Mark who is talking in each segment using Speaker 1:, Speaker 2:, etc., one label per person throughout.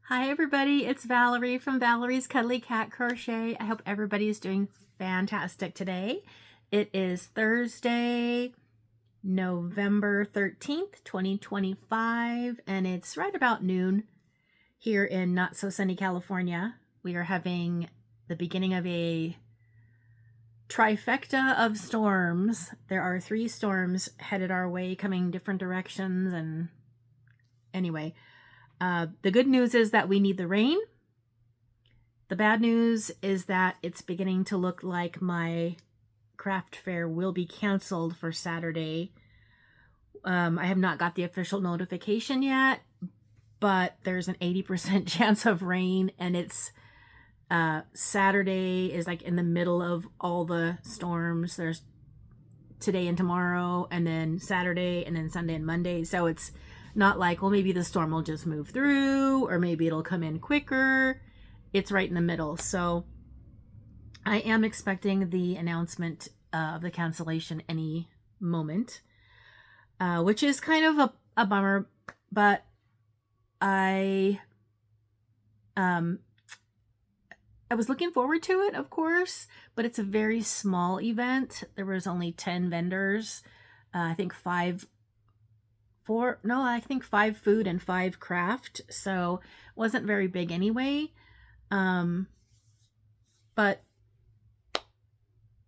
Speaker 1: Hi everybody, it's Valerie from Valerie's Cuddly Cat Crochet. I hope everybody is doing fantastic today. It is Thursday, November 13th, 2025, and it's right about noon here in not so sunny California. We are having the beginning of a trifecta of storms. There are 3 storms headed our way coming different directions, and anyway, the good news is that we need the rain. The bad news is that it's beginning to look like my craft fair will be canceled for Saturday. I have not got the official notification yet, but there's an 80% chance of rain, and it's Saturday is like in the middle of all the storms. There's today and tomorrow, and then Saturday, and then Sunday and Monday. So it's not like, well, maybe the storm will just move through, or maybe it'll come in quicker. It's right in the middle. So I am expecting the announcement of the cancellation any moment, which is kind of a bummer, but I was looking forward to it, of course, but it's a very small event. There was only 10 vendors. I think 5 food and 5 craft, so it wasn't very big anyway. But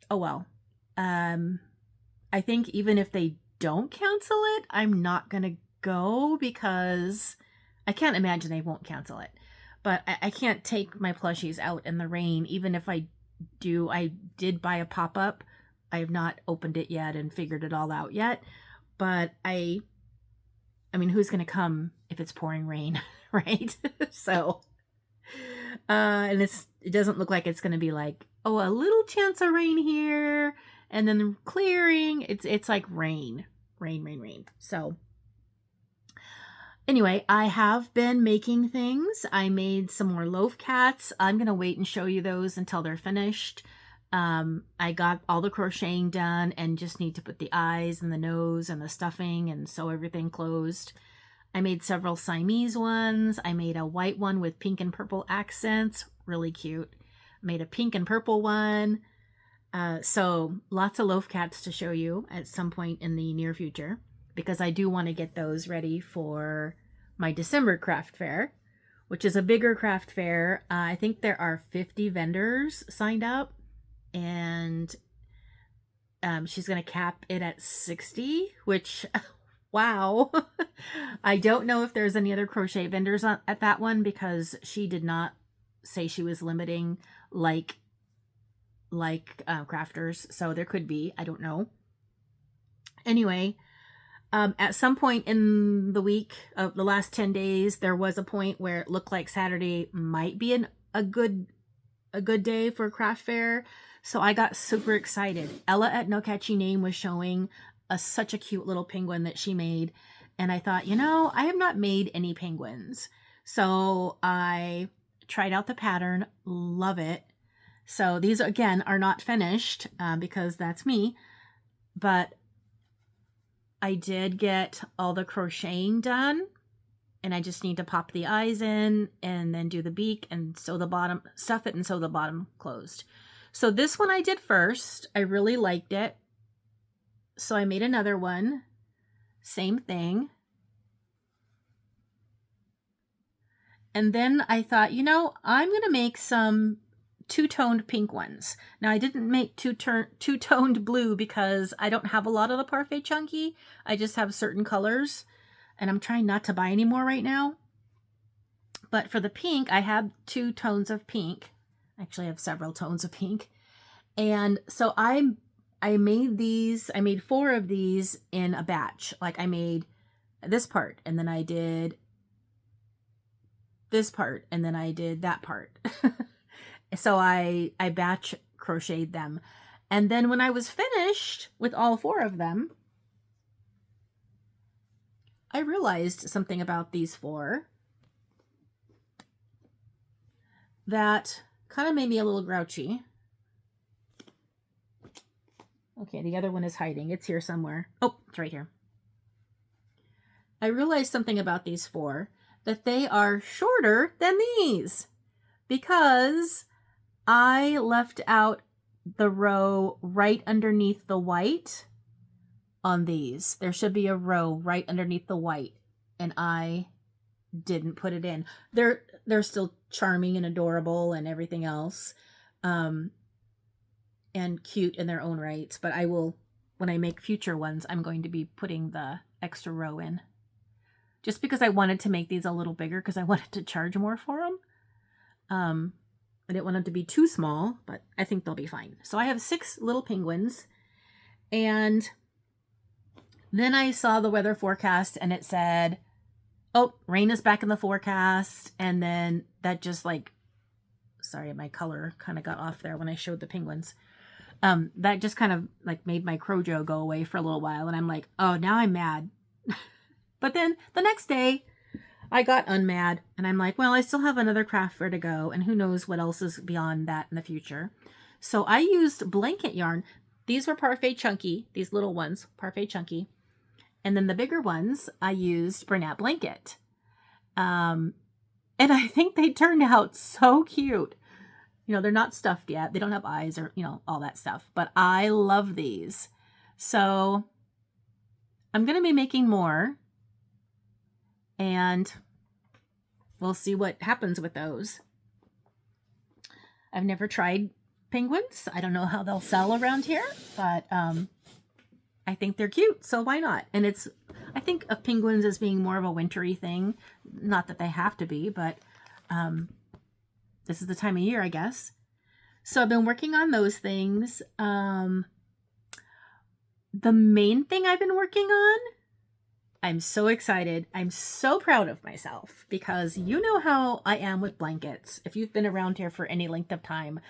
Speaker 1: oh well. I think even if they don't cancel it, I'm not gonna go because I can't imagine they won't cancel it. But I can't take my plushies out in the rain, even if I do. I did buy a pop-up. I have not opened it yet and figured it all out yet, but I mean, who's going to come if it's pouring rain, right? So, and it doesn't look like it's going to be like, oh, a little chance of rain here, and then clearing. It's like rain. So, anyway, I have been making things. I made some more loaf cats. I'm going to wait and show you those until they're finished. I got all the crocheting done and just need to put the eyes and the nose and the stuffing and sew everything closed. I made several Siamese ones. I made a white one with pink and purple accents. Really cute. I made a pink and purple one. So lots of loaf cats to show you at some point in the near future, because I do want to get those ready for my December craft fair, which is a bigger craft fair. I think there are 50 vendors signed up, and she's going to cap it at 60, which, wow. I don't know if there's any other crochet vendors at that one, because she did not say she was limiting like crafters. So there could be, I don't know. Anyway, at some point in the week of the last 10 days, there was a point where it looked like Saturday might be a good day for a craft fair. So I got super excited. Ella at No Catchy Name was showing such a cute little penguin that she made. And I thought, I have not made any penguins. So I tried out the pattern. Love it. So these, again, are not finished because that's me. But I did get all the crocheting done. And I just need to pop the eyes in and then do the beak and sew the bottom, stuff it and sew the bottom closed. So this one I did first. I really liked it. So I made another one. Same thing. And then I thought, I'm going to make some two-toned pink ones. Now, I didn't make two-toned blue because I don't have a lot of the Parfait Chunky. I just have certain colors. And I'm trying not to buy any more right now. But for the pink, I have 2 tones of pink. Actually, I have several tones of pink. And so I made these. I made 4 of these in a batch. Like, I made this part, and then I did this part, and then I did that part. So I batch crocheted them. And then when I was finished with all 4 of them, I realized something about these 4 that kind of made me a little grouchy. Okay, the other one is hiding. It's here somewhere. Oh, it's right here. I realized something about these 4, that they are shorter than these because I left out the row right underneath the white on these. There should be a row right underneath the white, and I didn't put it in. They're still charming and adorable and everything else, and cute in their own rights, but I will, when I make future ones, I'm going to be putting the extra row in. Just because I wanted to make these a little bigger because I wanted to charge more for them. I didn't want them to be too small, but I think they'll be fine. So I have 6 little penguins, and then I saw the weather forecast and it said, oh, rain is back in the forecast. And then that just like, sorry, my color kind of got off there when I showed the penguins. That just kind of like made my crojo go away for a little while. And I'm like, oh, now I'm mad. But then the next day I got unmad and I'm like, well, I still have another craft fair to go. And who knows what else is beyond that in the future. So I used blanket yarn. These were Parfait Chunky, these little ones, Parfait Chunky. And then the bigger ones, I used Bernat Blanket. And I think they turned out so cute. You know, they're not stuffed yet. They don't have eyes or, you know, all that stuff. But I love these. So I'm going to be making more. And we'll see what happens with those. I've never tried penguins. I don't know how they'll sell around here. But I think they're cute. So why not? And I think of penguins as being more of a wintry thing. Not that they have to be, but this is the time of year, I guess. So I've been working on those things. The main thing I've been working on, I'm so excited. I'm so proud of myself because you know how I am with blankets. If you've been around here for any length of time,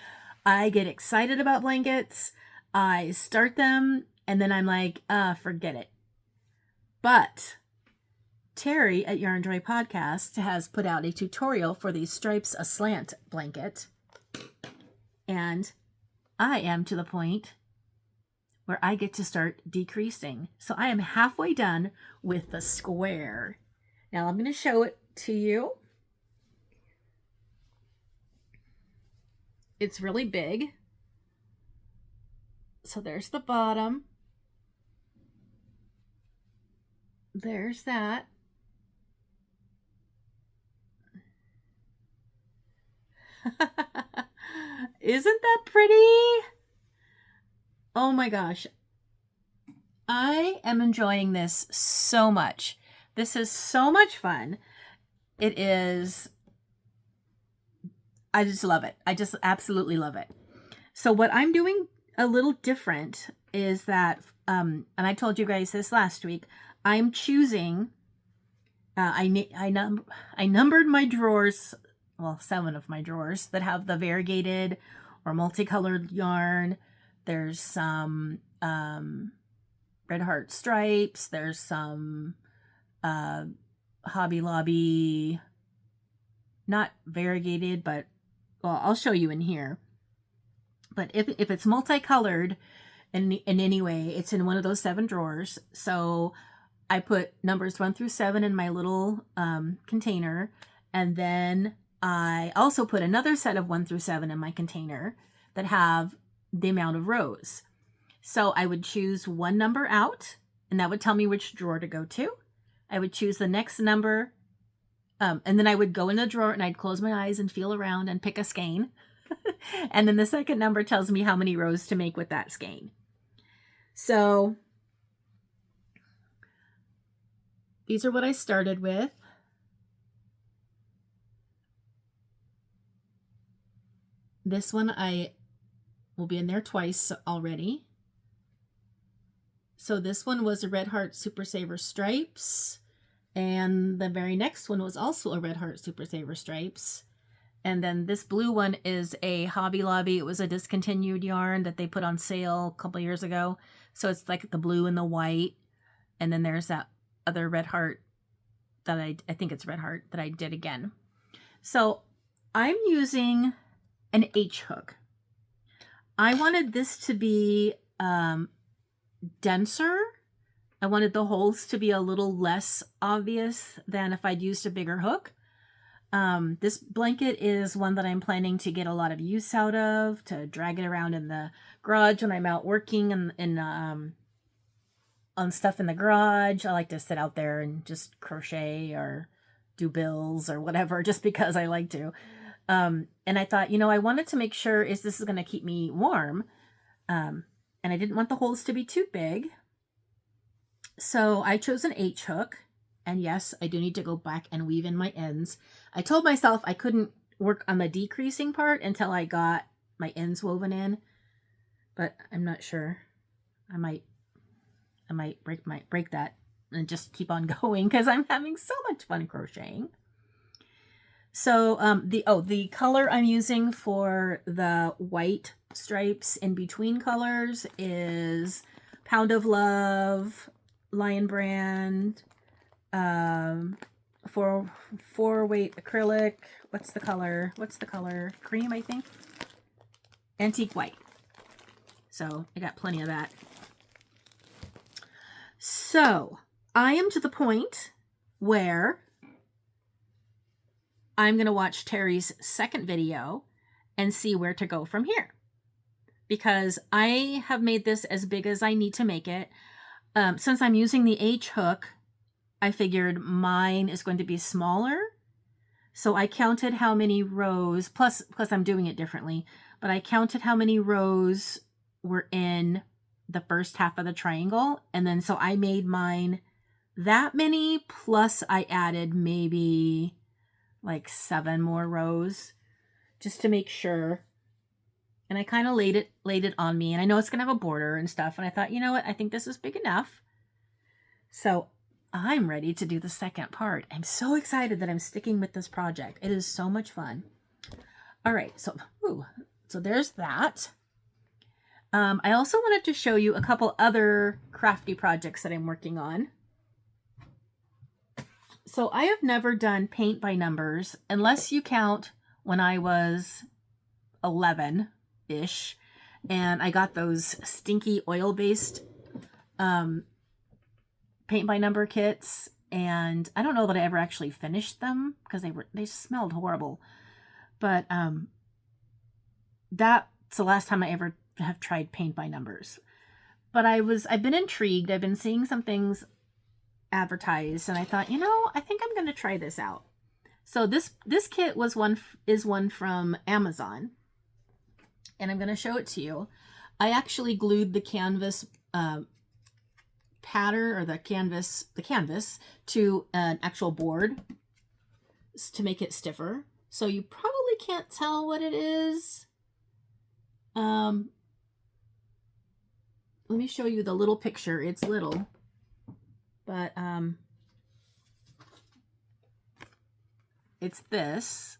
Speaker 1: I get excited about blankets. I start them and then I'm like, forget it. But Terri at Yarn Joy Podcast has put out a tutorial for the Stripes-a-Slant blanket. And I am to the point where I get to start decreasing. So I am halfway done with the square. Now I'm going to show it to you. It's really big. So there's the bottom. There's that. Isn't that pretty? Oh my gosh. I am enjoying this so much. This is so much fun. It is. I just love it. I just absolutely love it. So what I'm doing a little different is that, and I told you guys this last week, I'm choosing, I numbered my drawers, well, 7 of my drawers that have the variegated or multicolored yarn. There's some Red Heart Stripes. There's some Hobby Lobby, not variegated, but, well, I'll show you in here. But if it's multicolored in any way, it's in one of those 7 drawers. So I put numbers 1 through 7 in my little container. And then I also put another set of 1 through 7 in my container that have the amount of rows. So I would choose one number out, and that would tell me which drawer to go to. I would choose the next number, and then I would go in the drawer and I'd close my eyes and feel around and pick a skein. And then the second number tells me how many rows to make with that skein. So these are what I started with. This one I will be in there twice already. So this one was a Red Heart Super Saver Stripes. And the very next one was also a Red Heart Super Saver Stripes. And then this blue one is a Hobby Lobby. It was a discontinued yarn that they put on sale a couple years ago. So it's like the blue and the white. And then there's that other Red Heart that I think it's Red Heart that I did again. So I'm using an H hook. I wanted this to be denser I wanted the holes to be a little less obvious than if I'd used a bigger hook. This blanket is one that I'm planning to get a lot of use out of, to drag it around in the garage when I'm out working on stuff in the garage. I like to sit out there and just crochet or do bills or whatever, just because I like to. And I thought, I wanted to make sure this is going to keep me warm. And I didn't want the holes to be too big. So I chose an H hook. And yes, I do need to go back and weave in my ends. I told myself I couldn't work on the decreasing part until I got my ends woven in. But I'm not sure. I might break that and just keep on going because I'm having so much fun crocheting. So the color I'm using for the white stripes in between colors is Pound of Love, Lion Brand, 4-weight acrylic. What's the color? Cream, I think. Antique white. So I got plenty of that. So I am to the point where I'm going to watch Terri's second video and see where to go from here. Because I have made this as big as I need to make it. Since I'm using the H hook, I figured mine is going to be smaller. So I counted how many rows, plus I'm doing it differently, but I counted how many rows were in the first half of the triangle. And then so I made mine that many, plus I added maybe like 7 more rows just to make sure. And I kind of laid it on me, and I know it's gonna have a border and stuff, and I thought, you know what, I think this is big enough. So I'm ready to do the second part. I'm so excited that I'm sticking with this project. It is so much fun. All right, so there's that. I also wanted to show you a couple other crafty projects that I'm working on. So I have never done paint by numbers, unless you count when I was 11-ish, and I got those stinky oil-based paint by number kits, and I don't know that I ever actually finished them because they smelled horrible. But that's the last time I ever have tried paint by numbers. But I've been intrigued. I've been seeing some things advertised, and I thought, I think I'm going to try this out. So this kit is one from Amazon, and I'm going to show it to you. I actually glued the canvas pattern, or the canvas to an actual board to make it stiffer. So you probably can't tell what it is. Let me show you the little picture. It's little, but it's this.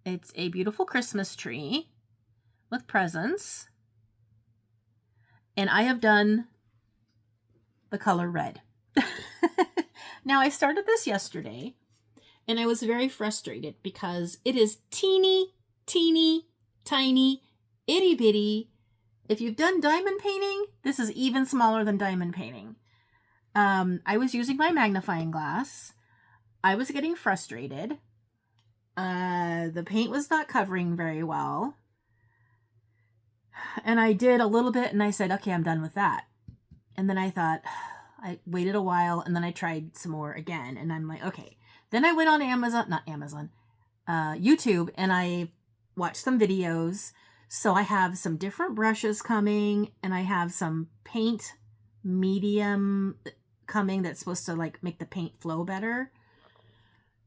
Speaker 1: It's a beautiful Christmas tree with presents. And I have done the color red. Now, I started this yesterday, and I was very frustrated because it is teeny, tiny, itty bitty. If you've done diamond painting, this is even smaller than diamond painting. I was using my magnifying glass. I was getting frustrated. The paint was not covering very well. And I did a little bit, and I said, okay, I'm done with that. And then I thought, I waited a while, and then I tried some more again. And I'm like, okay. Then I went on YouTube, and I watched some videos. So I have some different brushes coming, and I have some paint medium coming that's supposed to like make the paint flow better.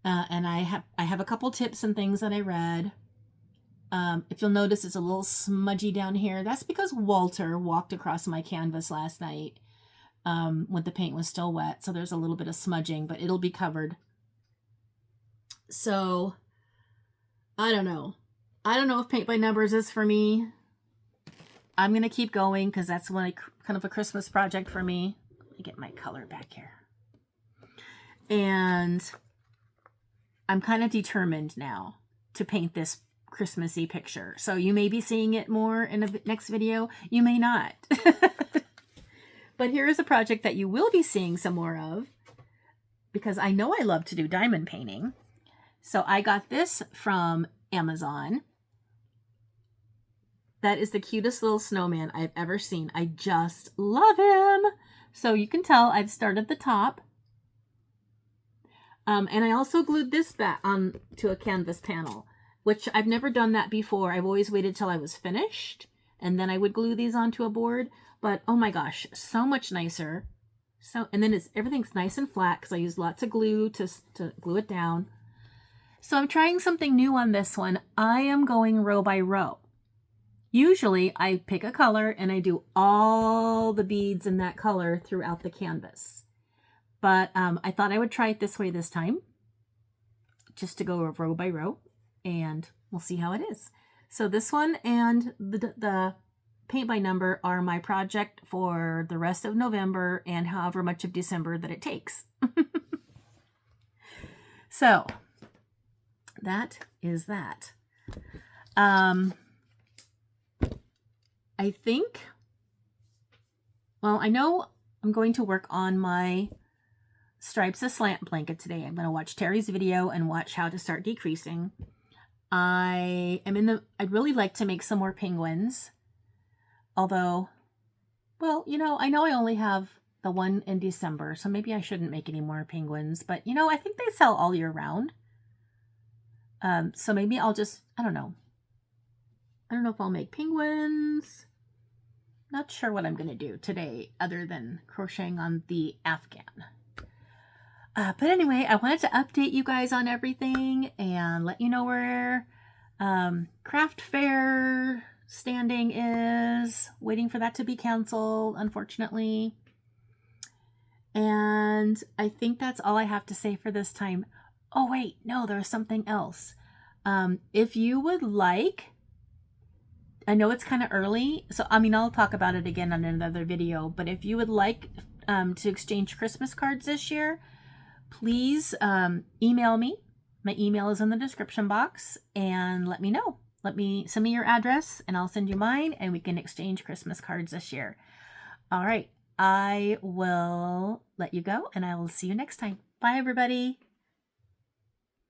Speaker 1: And I have a couple tips and things that I read. If you'll notice, it's a little smudgy down here. That's because Walter walked across my canvas last night when the paint was still wet. So there's a little bit of smudging, but it'll be covered. So I don't know. I don't know if paint by numbers is for me. I'm going to keep going because that's kind of a Christmas project for me. Let me get my color back here. And I'm kind of determined now to paint this Christmassy picture. So you may be seeing it more in the next video. You may not. But here is a project that you will be seeing some more of, because I know I love to do diamond painting. So I got this from Amazon. That is the cutest little snowman I've ever seen. I just love him. So you can tell I've started the top. And I also glued this back on to a canvas panel, which I've never done that before. I've always waited till I was finished, and then I would glue these onto a board. But oh my gosh, so much nicer. So, and then everything's nice and flat because I used lots of glue to glue it down. So I'm trying something new on this one. I am going row by row. Usually I pick a color and I do all the beads in that color throughout the canvas. But I thought I would try it this way this time, just to go row by row, and we'll see how it is. So this one and the paint by number are my project for the rest of November and however much of December that it takes. So that is that. I think, well, I know I'm going to work on my Stripes-a-Slant blanket today. I'm going to watch Terri's video and watch how to start decreasing. I'd really like to make some more penguins. Although, well, you know, I know I only have the one in December, so maybe I shouldn't make any more penguins. But, you know, I think they sell all year round. So maybe I'll just, I don't know. I don't know if I'll make penguins. Not sure what I'm going to do today other than crocheting on the Afghan. But anyway, I wanted to update you guys on everything and let you know where craft fair standing is. Waiting for that to be canceled, unfortunately. And I think that's all I have to say for this time. Oh, wait, no, there's something else. If you would like, I know it's kind of early, so I mean, I'll talk about it again on another video, but if you would like to exchange Christmas cards this year, please email me. My email is in the description box, and let me know. Send me your address and I'll send you mine and we can exchange Christmas cards this year. All right, I will let you go and I will see you next time. Bye, everybody.